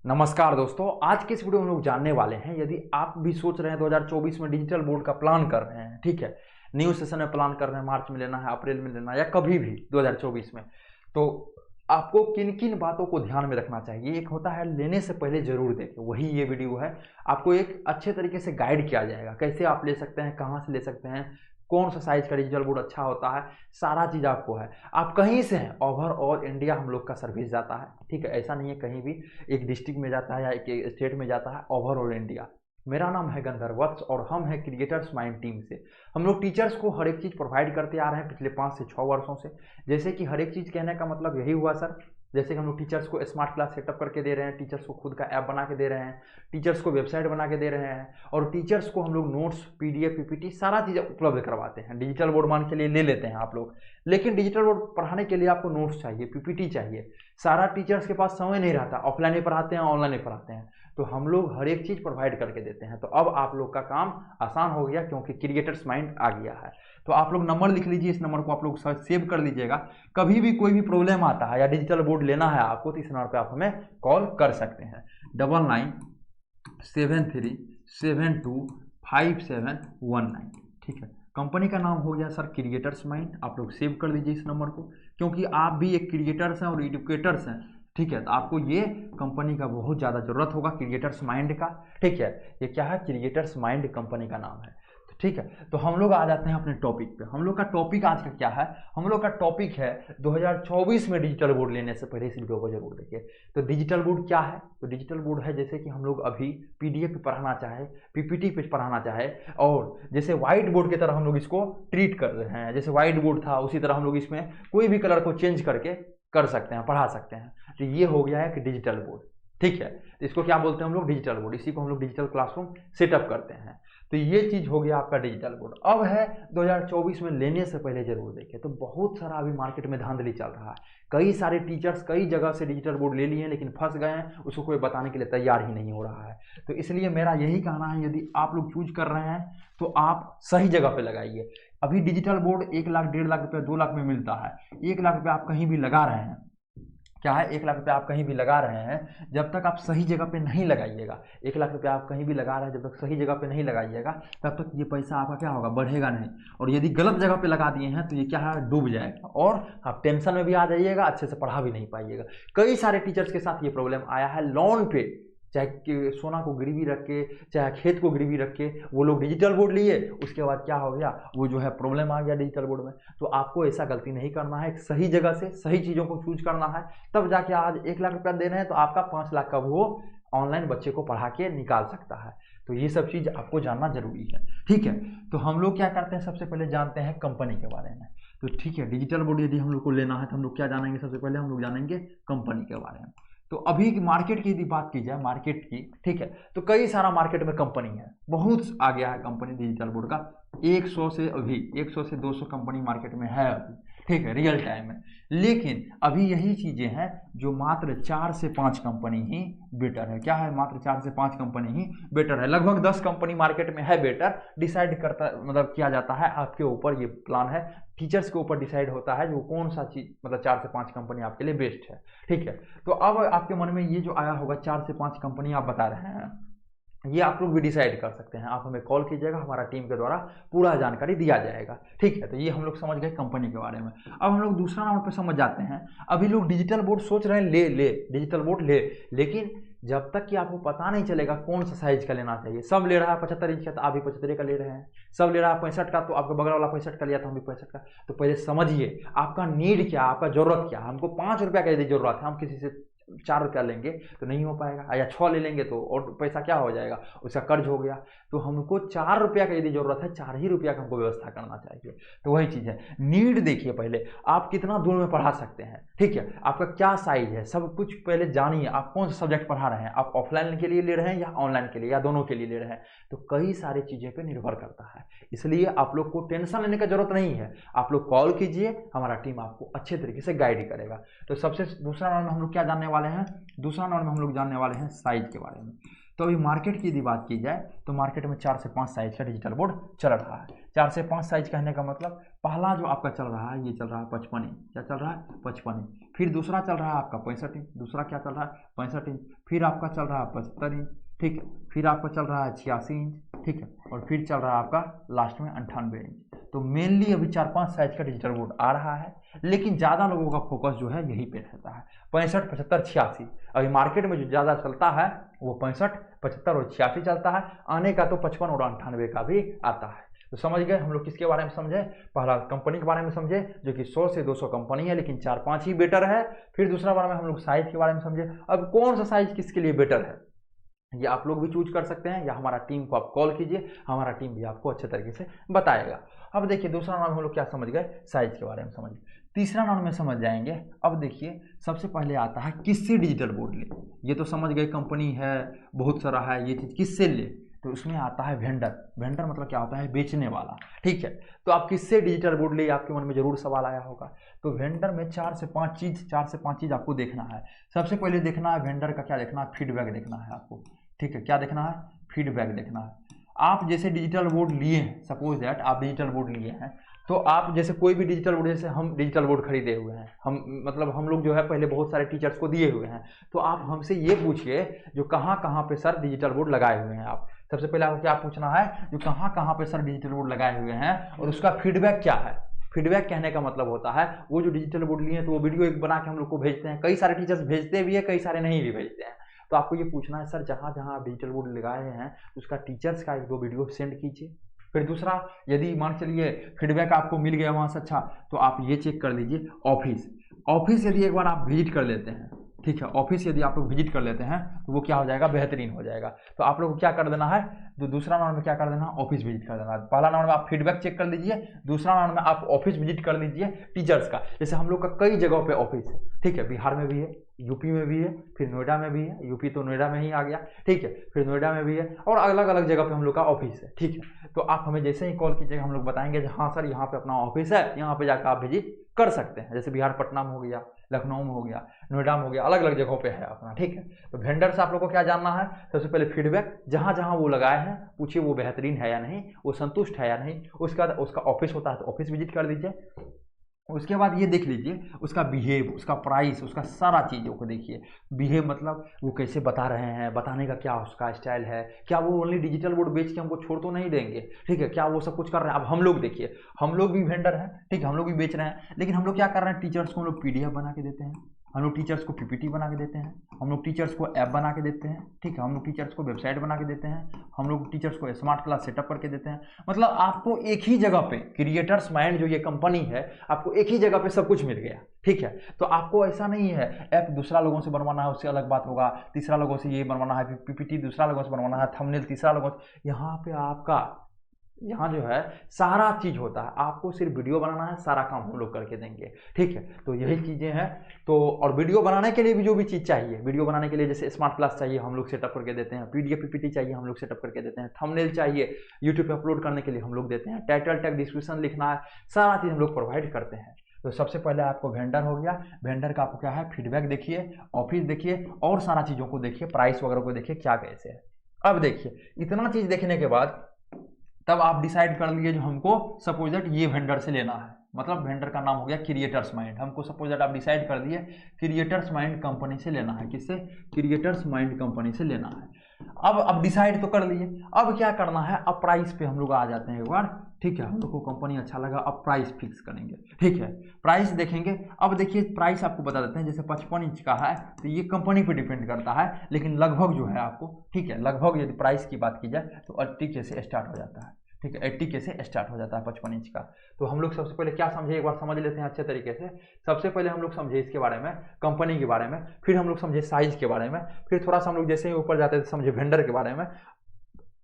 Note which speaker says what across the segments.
Speaker 1: नमस्कार दोस्तों, आज के इस वीडियो में हम लोग जानने वाले हैं, यदि आप भी सोच रहे हैं 2024 में डिजिटल बोर्ड का प्लान कर रहे हैं, ठीक है, न्यू सेशन में प्लान कर रहे हैं, मार्च में लेना है, अप्रैल में लेना है या कभी भी 2024 में, तो आपको किन किन बातों को ध्यान में रखना चाहिए। एक होता है लेने से पहले जरूर देखें, वही ये वीडियो है। आपको एक अच्छे तरीके से गाइड किया जाएगा, कैसे आप ले सकते हैं, कहाँ से ले सकते हैं, कौन सा साइज का डिजिटल बोर्ड अच्छा होता है, सारा चीज़ आपको है। आप कहीं से हैं, ओवरऑल इंडिया हम लोग का सर्विस जाता है, ठीक है, ऐसा नहीं है कहीं भी एक डिस्ट्रिक्ट में जाता है या एक स्टेट में जाता है, ओवरऑल इंडिया। मेरा नाम है गंधर्व वत्स और हम हैं क्रिएटर्स माइंड टीम से। हम लोग टीचर्स को हर एक चीज़ प्रोवाइड करते आ रहे हैं पिछले 5 से 6 वर्षों से। जैसे कि हर एक चीज़ कहने का मतलब यही हुआ सर, जैसे कि हम लोग टीचर्स को स्मार्ट क्लास सेटअप करके दे रहे हैं, टीचर्स को खुद का ऐप बना के दे रहे हैं, टीचर्स को वेबसाइट बना के दे रहे हैं, और टीचर्स को हम लोग नोट्स, पीडीएफ, पीपीटी सारा चीज़ उपलब्ध करवाते हैं। डिजिटल बोर्ड मान के लिए ले लेते हैं आप लोग, लेकिन डिजिटल बोर्ड पढ़ाने के लिए आपको नोट्स चाहिए, पीपीटी चाहिए। सारा टीचर्स के पास समय नहीं रहता, ऑफलाइन में पढ़ाते हैं, ऑनलाइन में पढ़ाते हैं, तो हम लोग हर एक चीज़ प्रोवाइड करके देते हैं। तो अब आप लोग का काम आसान हो गया, क्योंकि क्रिएटर्स माइंड आ गया है। तो आप लोग नंबर लिख लीजिए, इस नंबर को आप लोग सेव कर लीजिएगा। कभी भी कोई भी प्रॉब्लम आता है या डिजिटल बोर्ड लेना है आपको, तो इस नंबर पे आप हमें कॉल कर सकते हैं, 9973725719, ठीक है। कंपनी का नाम हो गया सर क्रिएटर्स माइंड, आप लोग सेव कर लीजिए इस नंबर को, क्योंकि आप भी एक क्रिएटर्स हैं और एजुकेटर्स हैं, ठीक है। तो आपको ये कंपनी का बहुत ज़्यादा ज़रूरत होगा, क्रिएटर्स माइंड का, ठीक है। ये क्या है, क्रिएटर्स माइंड कंपनी का नाम है, ठीक है। तो हम लोग आ जाते हैं अपने टॉपिक पे। हम लोग का टॉपिक आज का क्या है, हम लोग का टॉपिक है 2024 में डिजिटल बोर्ड लेने से पहले इस वीडियो को जरूर देखिए। तो डिजिटल बोर्ड क्या है, तो डिजिटल बोर्ड है जैसे कि हम लोग अभी पीडीएफ पे पढ़ाना चाहे, पीपीटी पे पढ़ाना चाहे, और जैसे व्हाइट बोर्ड की तरह हम लोग इसको ट्रीट कर रहे हैं। जैसे व्हाइट बोर्ड था, उसी तरह हम लोग इसमें कोई भी कलर को चेंज करके कर सकते हैं, पढ़ा सकते हैं। तो ये हो गया है कि डिजिटल बोर्ड, ठीक है। तो इसको क्या बोलते हैं हम लोग, डिजिटल बोर्ड। इसी को हम लोग डिजिटल क्लासरूम सेटअप करते हैं। तो ये चीज़ हो गया आपका डिजिटल बोर्ड। अब है 2024 में लेने से पहले जरूर देखें। तो बहुत सारा अभी मार्केट में धांधली चल रहा है, कई सारे टीचर्स कई जगह से डिजिटल बोर्ड ले लिए हैं, लेकिन फंस गए हैं, उसको कोई बताने के लिए तैयार ही नहीं हो रहा है। तो इसलिए मेरा यही कहना है, यदि आप लोग चूज कर रहे हैं तो आप सही जगह पे लगाइए। अभी डिजिटल बोर्ड 1 लाख, 1.5 लाख रुपये, 2 लाख में मिलता है। 1 लाख रुपये आप कहीं भी लगा रहे हैं, क्या है, 1 लाख रुपये आप कहीं भी लगा रहे हैं, जब तक आप सही जगह पे नहीं लगाइएगा, 1 लाख रुपये आप कहीं भी लगा रहे हैं, जब तक सही जगह पे नहीं लगाइएगा, तब तक ये पैसा आपका क्या होगा, बढ़ेगा नहीं। और यदि गलत जगह पे लगा दिए हैं तो ये क्या है, डूब जाएगा, और आप टेंशन में भी आ जाइएगा, अच्छे से पढ़ा भी नहीं पाइएगा। कई सारे टीचर्स के साथ ये प्रॉब्लम आया है। लोन पे, चाहे सोना को गिरवी रख के, चाहे खेत को गिरवी रख के, वो लोग डिजिटल बोर्ड लिए, उसके बाद क्या हो गया, वो जो है प्रॉब्लम आ गया डिजिटल बोर्ड में। तो आपको ऐसा गलती नहीं करना है, सही जगह से सही चीज़ों को चूज करना है, तब जाके आज 1 लाख रुपया दे रहे हैं तो आपका 5 लाख का वो ऑनलाइन बच्चे को पढ़ा के निकाल सकता है। तो ये सब चीज़ आपको जानना जरूरी है, ठीक है। तो हम लोग क्या करते हैं, सबसे पहले जानते हैं कंपनी के बारे में। तो ठीक है, डिजिटल बोर्ड यदि हम लोग को लेना है तो हम लोग क्या जानेंगे, सबसे पहले हम लोग जानेंगे कंपनी के बारे में। तो अभी मार्केट की यदि बात की जाए, मार्केट की, ठीक है, तो कई सारा मार्केट में कंपनी है, बहुत आ गया है कंपनी डिजिटल बोर्ड का। 100 से अभी 100 से 200 कंपनी मार्केट में है अभी, ठीक है, रियल टाइम में। लेकिन अभी यही चीज़ें हैं जो मात्र 4 से 5 कंपनी ही बेटर है। क्या है, मात्र 4 से 5 कंपनी ही बेटर है। लगभग 10 कंपनी मार्केट में है बेटर, डिसाइड करता, मतलब किया जाता है आपके ऊपर, ये प्लान है टीचर्स के ऊपर डिसाइड होता है जो कौन सा चीज़, मतलब 4 से 5 कंपनी आपके लिए बेस्ट है, ठीक है। तो अब आपके मन में ये जो आया होगा 4 से 5 कंपनी आप बता रहे हैं, ये आप लोग भी डिसाइड कर सकते हैं। आप हमें कॉल कीजिएगा, हमारा टीम के द्वारा पूरा जानकारी दिया जाएगा, ठीक है। तो ये हम लोग समझ गए कंपनी के बारे में। अब हम लोग दूसरा नंबर पे समझ जाते हैं। अभी लोग डिजिटल बोर्ड सोच रहे हैं ले डिजिटल बोर्ड ले, लेकिन जब तक कि आपको पता नहीं चलेगा कौन सा साइज का लेना चाहिए। सब ले रहा है 75 इंच का, तो आप भी 75 का ले रहे हैं। सब ले रहा है 65 का, तो आपका बगल वाला 65 का लिया, तो हम भी 65 का। तो पहले समझिए आपका नीड क्या, आपका जरूरत क्या। हमको 5 रुपया का यदि जरूरत है, हम किसी से 4 रुपया लेंगे तो नहीं हो पाएगा, या 6 ले लेंगे तो और पैसा क्या हो जाएगा, उसका कर्ज हो गया। तो हमको 4 रुपया का यदि जरूरत है, 4 ही रुपया का हमको व्यवस्था करना चाहिए। तो वही चीज़ है, नीड देखिए पहले, आप कितना दूर में पढ़ा सकते हैं, ठीक है, आपका क्या साइज है, सब कुछ पहले जानिए। आप कौन सा सब्जेक्ट पढ़ा रहे हैं, आप ऑफलाइन के लिए ले रहे हैं या ऑनलाइन के लिए, या दोनों के लिए ले रहे हैं, तो कई सारी चीज़ें पर निर्भर करता है। इसलिए आप लोग को टेंशन लेने का जरूरत नहीं है, आप लोग कॉल कीजिए, हमारा टीम आपको अच्छे तरीके से गाइड करेगा। तो सबसे दूसरा राउंड में हम लोग क्या जानने वाले हैं, दूसरा राउंड में हम लोग जानने वाले हैं साइज के बारे में। तो अभी मार्केट की यदि बात की जाए तो मार्केट में 4 से 5 साइज का डिजिटल बोर्ड चल रहा है। 4 से 5 साइज कहने का मतलब पहला जो आपका चल रहा है ये चल रहा है 55 इंच, क्या चल रहा है 55 इंच। फिर दूसरा चल रहा है आपका 65 इंच, दूसरा क्या चल रहा है 65 इंच। फिर आपका चल रहा है 75 इंच, ठीक है। फिर आपका चल रहा है 86 इंच, ठीक है। और फिर चल रहा है आपका लास्ट में 98 इंच। तो मेनली अभी 4-5 साइज का डिजिटल बोर्ड आ रहा है, लेकिन ज़्यादा लोगों का फोकस जो है यही पे रहता है 65, 75, 86। अभी मार्केट में जो ज़्यादा चलता है वो 65, 75 और 86 चलता है। आने का तो 55 और 98 का भी आता है। तो समझ गए हम लोग किसके बारे में समझे। पहला कंपनी के बारे में समझे जो कि 100 से 200 कंपनी है, लेकिन 4-5 ही बेटर है। फिर दूसरा बारे में हम लोग साइज के बारे में समझे। अब कौन सा साइज किसके लिए बेटर है ये आप लोग भी चूज कर सकते हैं, या हमारा टीम को आप कॉल कीजिए, हमारा टीम भी आपको अच्छे तरीके से बताएगा। अब देखिए दूसरा नाम हम लोग क्या समझ गए, साइज के बारे में समझ गए। तीसरा नाम में समझ जाएंगे। अब देखिए सबसे पहले आता है किससे डिजिटल बोर्ड ले। ये तो समझ गए कंपनी है, बहुत सारा है, ये चीज़ किससे ले। तो उसमें आता है वेंडर। वेंडर मतलब क्या होता है, बेचने वाला, ठीक है। तो आप किससे डिजिटल बोर्ड ले, आपके मन में जरूर सवाल आया होगा। तो वेंडर में 4 से 5 चीज़ आपको देखना है। सबसे पहले देखना है वेंडर का क्या देखना है, फीडबैक देखना है आपको, ठीक है। क्या देखना है, फीडबैक देखना है। आप जैसे डिजिटल बोर्ड लिए हैं, सपोज दैट आप डिजिटल बोर्ड लिए हैं, तो आप जैसे कोई भी डिजिटल बोर्ड, जैसे हम डिजिटल बोर्ड खरीदे हुए हैं, हम लोग जो है पहले बहुत सारे टीचर्स को दिए हुए हैं। तो आप हमसे ये पूछिए जो कहाँ कहाँ पे सर डिजिटल बोर्ड लगाए हुए हैं आप। सबसे पहले आपको क्या पूछना है, जो कहाँ कहाँ पे सर डिजिटल बोर्ड लगाए हुए हैं और उसका फीडबैक क्या है। फीडबैक कहने का मतलब होता है वो जो डिजिटल बोर्ड लिए हैं तो वो वीडियो एक बना के हम लोग को भेजते हैं। कई सारे टीचर्स भेजते भी है, कई सारे नहीं भी भेजते हैं। तो आपको ये पूछना है सर जहाँ जहाँ आप डिजिटल बोर्ड लगाए हैं उसका टीचर्स का 1-2 वीडियो सेंड कीजिए। फिर दूसरा, यदि मान चलिए फीडबैक आपको मिल गया वहाँ से अच्छा, तो आप ये चेक कर लीजिए ऑफिस यदि एक बार आप विजिट कर लेते हैं, ठीक है। ऑफिस यदि आप लोग विजिट कर लेते हैं तो वो क्या हो जाएगा, बेहतरीन हो जाएगा। तो आप लोग को क्या कर देना है, तो दूसरा राउंड में क्या कर देना है, ऑफिस विजिट कर देना है। पहला राउंड में आप फीडबैक चेक कर लीजिए, दूसरा राउंड में आप ऑफिस विजिट कर लीजिए टीचर्स का। जैसे हम लोग का कई जगहों पे ऑफिस है, ठीक है। बिहार में भी है, यूपी में भी है, फिर नोएडा में भी है। यूपी तो नोएडा में ही आ गया, ठीक है। फिर नोएडा में भी है और अलग अलग जगह पे हम लोग का ऑफिस है, ठीक है। तो आप हमें जैसे ही कॉल कीजिएगा हम लोग बताएंगे हाँ सर यहाँ पे अपना ऑफिस है, यहाँ पे जाकर आप विजिट कर सकते हैं। जैसे बिहार पटना में हो गया, लखनऊ में हो गया, नोएडा में हो गया, अलग अलग जगहों पे है अपना, ठीक है। तो वेंडर से आप लोग को क्या जानना है, सबसे पहले फीडबैक, जहाँ जहाँ वो लगाए हैं पूछिए वो बेहतरीन है या नहीं, वो संतुष्ट है या नहीं। उसका ऑफिस होता है तो ऑफिस विजिट कर दीजिए। उसके बाद ये देख लीजिए उसका बिहेव, उसका प्राइस, उसका सारा चीज़ों को देखिए। बिहेव मतलब वो कैसे बता रहे हैं, बताने का क्या उसका स्टाइल है, क्या वो ओनली डिजिटल बोर्ड बेच के हमको छोड़ तो नहीं देंगे, ठीक है। क्या वो सब कुछ कर रहे हैं। अब हम लोग देखिए, हम लोग भी वेंडर हैं, ठीक है, हम लोग भी बेच रहे हैं, लेकिन हम लोग क्या कर रहे हैं, टीचर्स को हम लोग PDF बना के देते हैं, हम लोग टीचर्स को PPT बना के देते हैं, हम लोग टीचर्स को ऐप बना के देते हैं, ठीक है। हम लोग टीचर्स को वेबसाइट बना के देते हैं, हम लोग टीचर्स को स्मार्ट क्लास सेटअप करके देते हैं। मतलब आपको एक ही जगह पे क्रिएटर्स माइंड जो ये कंपनी है, आपको एक ही जगह पे सब कुछ मिल गया, ठीक है। तो आपको ऐसा नहीं है ऐप दूसरा लोगों से बनवाना है, उससे अलग बात होगा, तीसरा लोगों से ये बनवाना है, PPT दूसरा लोगों से बनवाना है, थंबनेल तीसरा लोगों से। यहाँ पे आपका यहाँ जो है सारा चीज़ होता है, आपको सिर्फ वीडियो बनाना है, सारा काम हम लोग करके देंगे, ठीक है। तो यही चीज़ें हैं। तो और वीडियो बनाने के लिए भी जो भी चीज़ चाहिए, वीडियो बनाने के लिए जैसे स्मार्ट क्लास चाहिए हम लोग सेटअप करके देते हैं, PDF PPT चाहिए हम लोग सेटअप करके देते हैं, थंबनेल चाहिए यूट्यूब पे अपलोड करने के लिए हम लोग देते हैं, टाइटल टैग डिस्क्रिप्शन लिखना है, सारा चीज़ हम लोग प्रोवाइड करते हैं। तो सबसे पहले आपको वेंडर हो गया, वेंडर का आपको क्या है, फीडबैक देखिए, ऑफिस देखिए और सारा चीज़ों को देखिए, प्राइस वगैरह को देखिए क्या कैसे है। अब देखिए इतना चीज़ देखने के बाद तब आप डिसाइड कर लिए जो हमको सपोज दैट ये वेंडर से लेना है। मतलब वेंडर का नाम हो गया क्रिएटर्स माइंड। हमको सपोज दैट आप डिसाइड कर दिए क्रिएटर्स माइंड कंपनी से लेना है। किससे, क्रिएटर्स माइंड कंपनी से लेना है। अब डिसाइड तो कर लिए, अब क्या करना है, अब प्राइस पे हम लोग आ जाते हैं एक बार, ठीक है। हम लोग को कंपनी अच्छा लगा, अब प्राइस फिक्स करेंगे, ठीक है। प्राइस देखेंगे। अब देखिए प्राइस आपको बता देते हैं, जैसे 55 इंच का है तो ये कंपनी पे डिपेंड करता है, लेकिन लगभग जो है आपको, ठीक है, लगभग यदि प्राइस की बात की जाए तो 80K से स्टार्ट हो जाता है, ठीक है। 80K से स्टार्ट हो जाता है 55 इंच का। तो हम लोग सबसे पहले क्या समझे, एक बार समझ लेते हैं अच्छे तरीके से। सबसे पहले हम लोग समझे इसके बारे में, कंपनी के बारे में, फिर हम लोग समझे साइज के बारे में, फिर थोड़ा सा हम लोग जैसे ही ऊपर जाते थे समझे वेंडर के बारे में।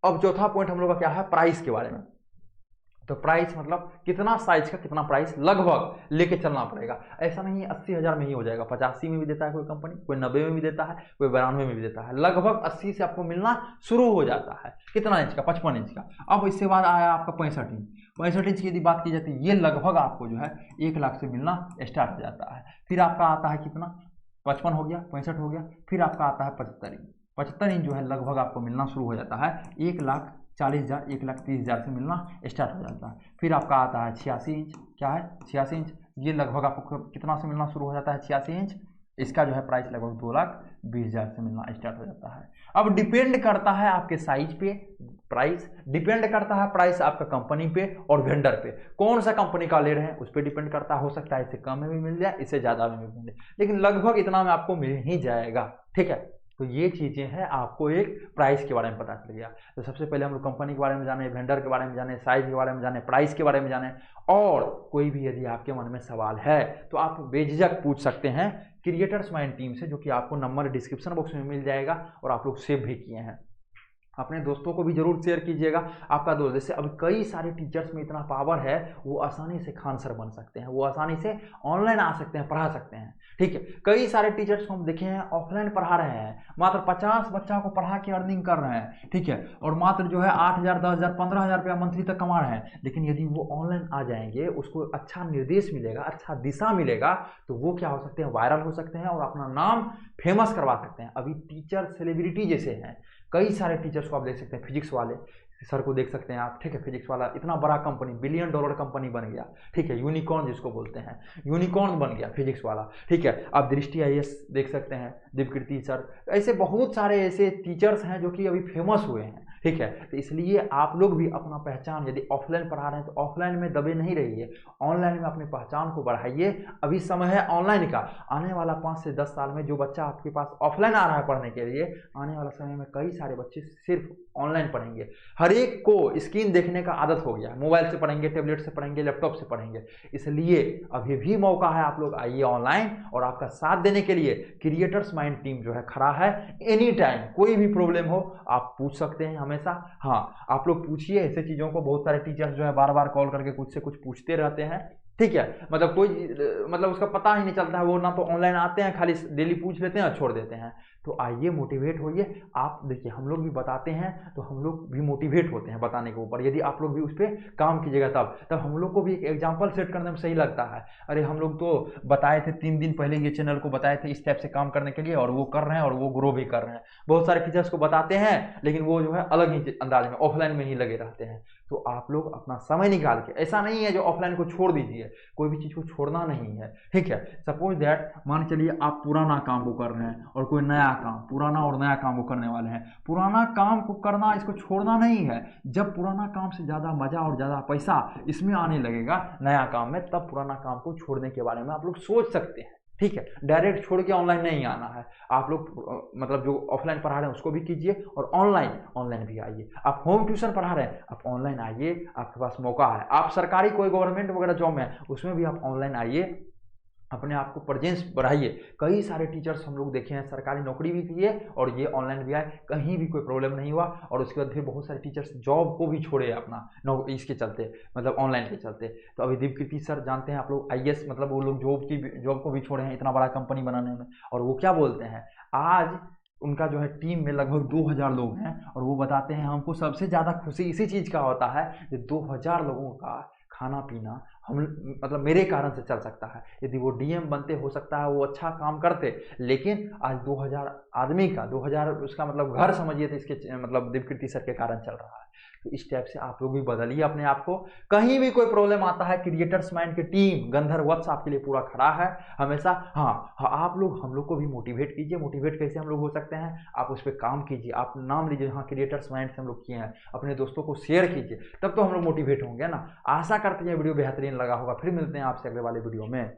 Speaker 1: अब चौथा पॉइंट हम लोग का क्या है, प्राइस के बारे में। तो प्राइस मतलब कितना साइज का कितना प्राइस लगभग लेके चलना पड़ेगा। ऐसा नहीं है 80,000 में ही हो जाएगा, 85 में भी देता है कोई कंपनी, कोई 90 में भी देता है, कोई 92 में भी देता है। लगभग 80 से आपको मिलना शुरू हो जाता है। कितना इंच का, 55 इंच का। अब इसके बाद आया आपका 65 इंच। 65 इंच की यदि बात की जाती है, ये लगभग आपको जो है 1 लाख से मिलना स्टार्ट हो जाता है। फिर आपका आता है कितना, 55 हो गया, 65 हो गया, फिर आपका आता है 75 इंच। 75 इंच जो है लगभग आपको मिलना शुरू हो जाता है 1,40,000 1,30,000 से मिलना स्टार्ट हो जाता है। फिर आपका आता है 86 इंच, क्या है 86 इंच, ये लगभग आपको कितना से मिलना शुरू हो जाता है 86 इंच, इसका जो है प्राइस लगभग 2,20,000 से मिलना स्टार्ट हो जाता है। अब डिपेंड करता है आपके साइज पे प्राइस, डिपेंड करता है प्राइस आपका कंपनी पे और वेंडर पे, कौन सा कंपनी का ले रहे हैं उस पर डिपेंड करता है। हो सकता है इससे कम में भी मिल जाए, इससे ज़्यादा में भी मिल जाए, लेकिन लगभग इतना में आपको मिल ही जाएगा, ठीक है। तो ये चीज़ें हैं, आपको एक प्राइस के बारे में पता चल गया। तो सबसे पहले हम लोग कंपनी के बारे में जाने, वेंडर के बारे में जाने, साइज के बारे में जाने, प्राइस के बारे में जाने, और कोई भी यदि आपके मन में सवाल है तो आप बेझिझक पूछ सकते हैं क्रिएटर्स माइंड टीम से, जो कि आपको नंबर डिस्क्रिप्शन बॉक्स में मिल जाएगा और आप लोग सेव भी किए हैं। अपने दोस्तों को भी जरूर शेयर कीजिएगा। आपका दोस्त, जैसे अब कई सारे टीचर्स में इतना पावर है, वो आसानी से खान सर बन सकते हैं, वो आसानी से ऑनलाइन आ सकते हैं, पढ़ा सकते हैं, ठीक है। कई सारे टीचर्स को हम देखे हैं ऑफलाइन पढ़ा रहे हैं, मात्र 50 बच्चा को पढ़ा के अर्निंग कर रहे हैं, ठीक है, और मात्र जो है 8,000 10,000 15,000 रुपया मंथली तक कमा रहे हैं। लेकिन यदि वो ऑनलाइन आ जाएंगे, उसको अच्छा निर्देश मिलेगा, अच्छा दिशा मिलेगा, तो वो क्या हो सकते हैं, वायरल हो सकते हैं और अपना नाम फेमस करवा सकते हैं। अभी टीचर सेलिब्रिटी जैसे हैं, कई सारे टीचर्स को आप देख सकते हैं। फिजिक्स वाले सर को देख सकते हैं आप, ठीक है, फिजिक्स वाला इतना बड़ा कंपनी, $1 बिलियन कंपनी बन गया, ठीक है, यूनिकॉर्न जिसको बोलते हैं, यूनिकॉर्न बन गया फिजिक्स वाला, ठीक है। आप दृष्टि IAS देख सकते हैं, दीपकृति सर, ऐसे बहुत सारे ऐसे टीचर्स हैं जो कि अभी फेमस हुए हैं, ठीक है। तो इसलिए आप लोग भी अपना पहचान, यदि ऑफलाइन पढ़ा रहे हैं तो ऑफलाइन में दबे नहीं रहिए, ऑनलाइन में अपनी पहचान को बढ़ाइए। अभी समय है ऑनलाइन का, आने वाला 5 से 10 साल में जो बच्चा आपके पास ऑफलाइन आ रहा है पढ़ने के लिए, आने वाला समय में कई सारे बच्चे सिर्फ ऑनलाइन पढ़ेंगे। हर एक को स्क्रीन देखने का आदत हो गया, मोबाइल से पढ़ेंगे, टैबलेट से पढ़ेंगे, लैपटॉप से पढ़ेंगे। इसलिए अभी भी मौका है, आप लोग आइए ऑनलाइन, और आपका साथ देने के लिए क्रिएटर्स माइंड टीम जो है खड़ा है। एनी टाइम कोई भी प्रॉब्लम हो आप पूछ सकते हैं हमेशा। हाँ, आप लोग पूछिए ऐसे चीज़ों को, बहुत सारे टीचर्स जो है बार बार कॉल करके कुछ से कुछ पूछते रहते हैं, ठीक है, मतलब कोई मतलब उसका पता ही नहीं चलता है, वो ना तो ऑनलाइन आते हैं, खाली डेली पूछ लेते हैं और छोड़ देते हैं। तो आइए मोटिवेट होइए आप, देखिए हम लोग भी बताते हैं तो हम लोग भी मोटिवेट होते हैं बताने के ऊपर। यदि आप लोग भी उस पर काम कीजिएगा तब हम लोग को भी एक एग्जाम्पल सेट करने में सही लगता है। अरे हम लोग तो बताए थे 3 दिन पहले, ये चैनल को बताए थे इस टाइप से काम करने के लिए, और वो कर रहे हैं और वो ग्रो भी कर रहे हैं। बहुत सारे टीचर्स को बताते हैं लेकिन वो जो है अलग ही अंदाज में ऑफलाइन में ही लगे रहते हैं। तो आप लोग अपना समय निकाल के, ऐसा नहीं है जो ऑफलाइन को छोड़ दीजिए, कोई भी चीज़ को छोड़ना नहीं है, ठीक है। सपोज दैट मान चलिए आप पुराना काम को कर रहे हैं और कोई नया काम, पुराना और नया काम को करने वाले हैं। पुराना काम को करना, इसको छोड़ना नहीं है। जब पुराना काम से ज़्यादा मज़ा और ज़्यादा पैसा इसमें आने लगेगा नया काम में, तब पुराना काम को छोड़ने के बारे में आप लोग सोच सकते हैं, ठीक है। डायरेक्ट छोड़ के ऑनलाइन नहीं आना है। आप लोग मतलब जो ऑफलाइन पढ़ा रहे हैं उसको भी कीजिए, और ऑनलाइन भी आइए। आप होम ट्यूशन पढ़ा रहे हैं, आप ऑनलाइन आइए, आपके पास मौका है। आप सरकारी कोई गवर्नमेंट वगैरह जॉब में है, उसमें भी आप ऑनलाइन आइए, अपने आप को प्रेजेंस बढ़ाइए। कई सारे टीचर्स हम लोग देखे हैं सरकारी नौकरी भी किए और ये ऑनलाइन भी आए, कहीं भी कोई प्रॉब्लम नहीं हुआ। और उसके बाद फिर बहुत सारे टीचर्स जॉब को भी छोड़े अपना इसके चलते, मतलब ऑनलाइन के चलते। तो अभी दीपकृति सर जानते हैं आप लोग, IAS, मतलब वो लोग जॉब को भी छोड़े हैं इतना बड़ा कंपनी बनाने में। और वो क्या बोलते हैं, आज उनका जो है टीम में लगभग 2000 लोग हैं, और वो बताते हैं हमको सबसे ज़्यादा खुशी इसी चीज़ का होता है कि 2000 लोगों का खाना पीना हम मतलब मेरे कारण से चल सकता है। यदि वो DM बनते, हो सकता है वो अच्छा काम करते, लेकिन आज 2000 आदमी का 2000 उसका मतलब घर समझिए, तो इसके मतलब दीपकृति सर के कारण चल रहा है। तो इस टाइप से आप लोग भी बदलिए अपने आप को। कहीं भी कोई प्रॉब्लम आता है, क्रिएटर्स माइंड की टीम गंधर्व वत्स आपके लिए पूरा खड़ा है हमेशा। हाँ, आप लोग हम लोग को भी मोटिवेट कीजिए। मोटिवेट कैसे हम लोग हो सकते हैं, आप उस पर काम कीजिए, आप नाम लीजिए, हाँ क्रिएटर्स माइंड से हम लोग किए हैं, अपने दोस्तों को शेयर कीजिए, तब तो हम लोग मोटिवेट होंगे ना। आशा करते हैं वीडियो बेहतरीन लगा होगा। फिर मिलते हैं आपसे अगले वाले वीडियो में।